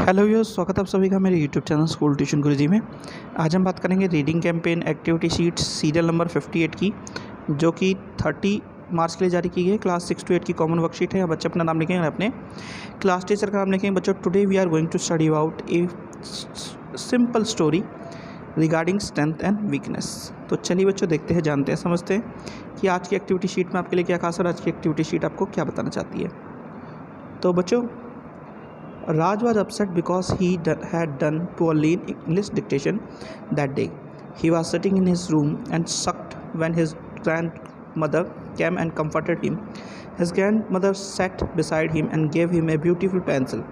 Hello viewers, स्वागत है आप सभी का मेरे यूट्यूब चैनल स्कूल ट्यूशन गुरुजी में। आज हम बात करेंगे reading campaign activity sheet serial number 58 की, जो कि 30 मार्च के लिए जारी की गई। क्लास 6 to 8 की कॉमन वर्कशीट है। बच्चे अपना नाम लिखेंगे, अपने क्लास टीचर का नाम लिखेंगे। बच्चों, today we are going to study about a simple story regarding strength and weakness. तो चलिए बच्चों, देखते हैं, जानते हैं, समझते हैं कि आज की एक्टिविटी शीट में आपके लिए क्या खास है और आज की एक्टिविटी शीट आपको क्या बताना चाहती है। तो बच्चों, Raj was upset because he had done poorly in English dictation that day. He was sitting in his room and sucked when his grandmother came and comforted him. His grandmother sat beside him and gave him a beautiful pencil.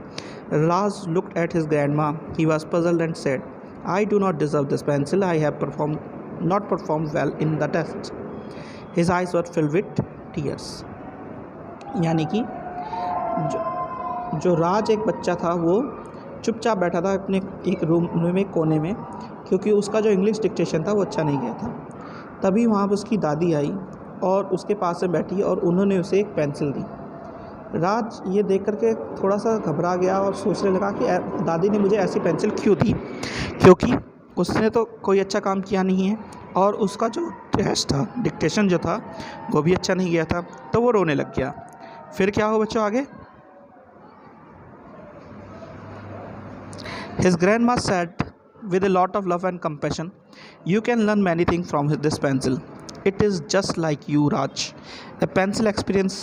Raj looked at his grandma. He was puzzled and said, "I do not deserve this pencil. I have not performed well in the test." His eyes were filled with tears. यानी कि जो राज एक बच्चा था वो चुपचाप बैठा था अपने एक रूम में कोने में, क्योंकि उसका जो इंग्लिश डिक्टेशन था वो अच्छा नहीं गया था। तभी वहाँ पर उसकी दादी आई और उसके पास में बैठी और उन्होंने उसे एक पेंसिल दी। राज ये देख कर के थोड़ा सा घबरा गया और सोचने लगा कि दादी ने मुझे ऐसी पेंसिल क्यों दी, क्योंकि उसने तो कोई अच्छा काम किया नहीं है और उसका जो टेस्ट था, डिक्टेशन जो था, वो भी अच्छा नहीं गया था। तो वो रोने लग गया। फिर क्या हो बच्चों आगे? His grandma said with a lot of love and compassion, "You can learn many things from this pencil. It is just like you, Raj. A pencil experience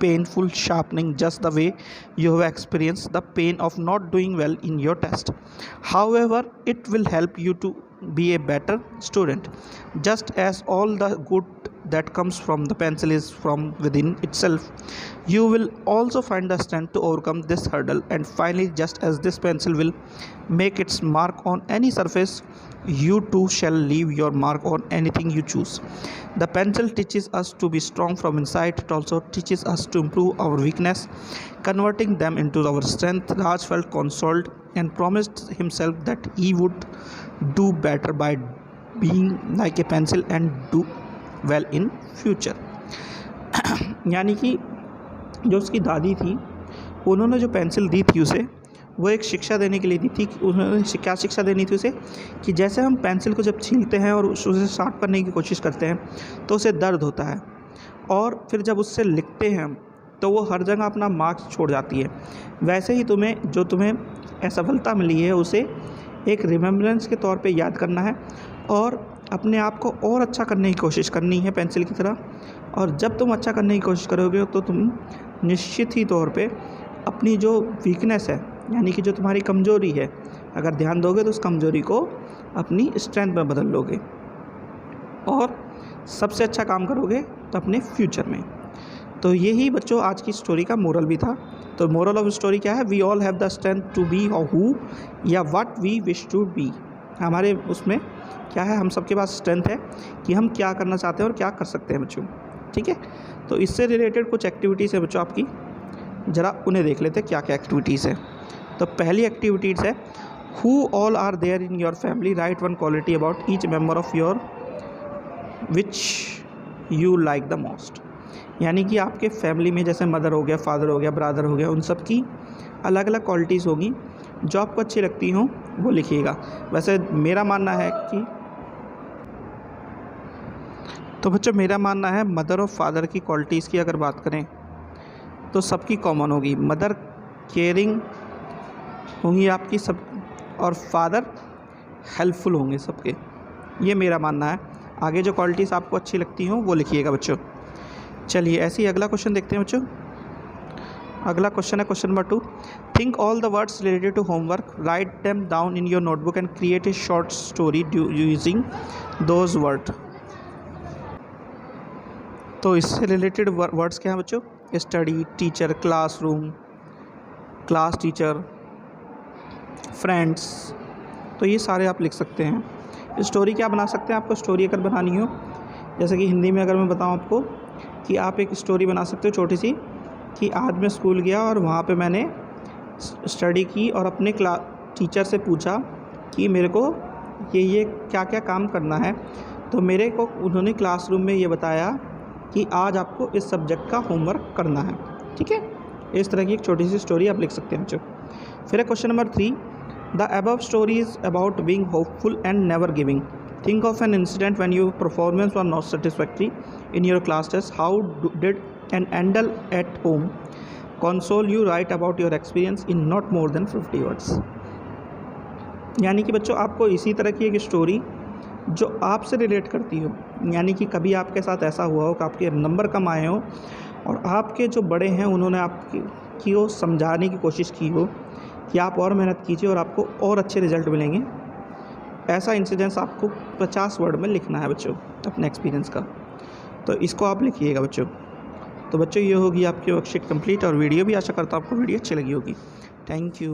painful sharpening just the way you have experienced the pain of not doing well in your test. However, it will help you to be a better student, just as all the good that comes from the pencil is from within itself. You will also find the strength to overcome this hurdle, and finally, just as this pencil will make its mark on any surface, you too shall leave your mark on anything you choose. The pencil teaches us to be strong from inside. It also teaches us to improve our weakness, converting them into our strength." Raj felt consoled and promised himself that he would do better by being like a pencil and do well in future. यानी कि जो उसकी दादी थी, उन्होंने जो pencil दी थी उसे, वो एक शिक्षा देने के लिए दी थी। उन्होंने क्या शिक्षा देनी थी उसे, कि जैसे हम पेंसिल को जब छीलते हैं और उसे शार्प करने की कोशिश करते हैं तो उसे दर्द होता है, और फिर जब उससे लिखते हैं तो वो हर जगह अपना मार्क्स छोड़ जाती है। वैसे ही तुम्हें असफलता मिली है उसे एक रिमेम्बरेंस के तौर पे याद करना है और अपने आप को और अच्छा करने की कोशिश करनी है पेंसिल की तरह। और जब तुम अच्छा करने की कोशिश करोगे तो तुम निश्चित ही तौर पे अपनी जो वीकनेस है, यानी कि जो तुम्हारी कमज़ोरी है, अगर ध्यान दोगे तो उस कमज़ोरी को अपनी स्ट्रेंथ में बदल लोगे और सबसे अच्छा काम करोगे तो अपने फ्यूचर में। तो यही बच्चों आज की स्टोरी का मोरल भी था। तो मोरल ऑफ स्टोरी क्या है? We all have the strength to be who या what we wish to be. हमारे उसमें क्या है, हम सबके पास स्ट्रेंथ है कि हम क्या करना चाहते हैं और क्या कर सकते हैं बच्चों। ठीक है, तो इससे रिलेटेड कुछ एक्टिविटीज़ है बच्चों आपकी, ज़रा उन्हें देख लेते हैं क्या क्या एक्टिविटीज़ है। तो पहली एक्टिविटीज़ है, who all are there in your family, write one quality about each member of your which you like the most. यानी कि आपके फैमिली में जैसे मदर हो गया, फादर हो गया, ब्रदर हो गया, उन सब की अलग अलग क्वालिटीज़ होगी जो आपको अच्छी लगती हों, वो लिखिएगा। वैसे मेरा मानना है कि तो बच्चों मेरा मानना है मदर और फादर की क्वालिटीज़ की अगर बात करें तो सबकी कॉमन होगी। मदर केयरिंग होंगी आपकी सब, और फादर हेल्पफुल होंगे सबके, ये मेरा मानना है। आगे जो क्वालिटीज़ आपको अच्छी लगती हों वो लिखिएगा बच्चों। चलिए ऐसे ही अगला क्वेश्चन देखते हैं बच्चों। अगला क्वेश्चन है question number 2। Think all the words related to homework, write them down in your notebook and create a short story using those word. तो इससे रिलेटेड वर्ड्स क्या हैं बच्चों? Study, teacher, classroom, class teacher, friends. तो ये सारे आप लिख सकते हैं। स्टोरी क्या बना सकते हैं? आपको स्टोरी अगर बनानी हो, जैसे कि हिंदी में अगर मैं बताऊं आपको कि आप एक स्टोरी बना सकते हो छोटी सी, कि आज मैं स्कूल गया और वहाँ पे मैंने स्टडी की और अपने टीचर से पूछा कि मेरे को ये क्या क्या काम करना है, तो मेरे को उन्होंने क्लासरूम में ये बताया कि आज आपको इस सब्जेक्ट का होमवर्क करना है। ठीक है, इस तरह की एक छोटी सी स्टोरी आप लिख सकते हैं बच्चों। फिर है question number 3, the above story is about being hopeful and never giving. Think of an incident when your performance was not satisfactory in your class test. How did an adult at home console you? Write about your experience in not more than 50 words. यानी कि बच्चों आपको इसी तरह की एक story जो आपसे रिलेट करती हो, यानी कि कभी आपके साथ ऐसा हुआ हो कि आपके नंबर कम आए हो और आपके जो बड़े हैं उन्होंने आपकी को समझाने की कोशिश की हो कि आप और मेहनत कीजिए और आपको और अच्छे रिजल्ट मिलेंगे. ऐसा इंसिडेंस आपको 50 वर्ड में लिखना है बच्चों अपने एक्सपीरियंस का. तो इसको आप लिखिएगा बच्चों. तो बच्चों ये होगी आपकी वर्कशीट कंप्लीट और वीडियो भी. आशा करता हूँ आपको वीडियो अच्छी लगी होगी. Thank you.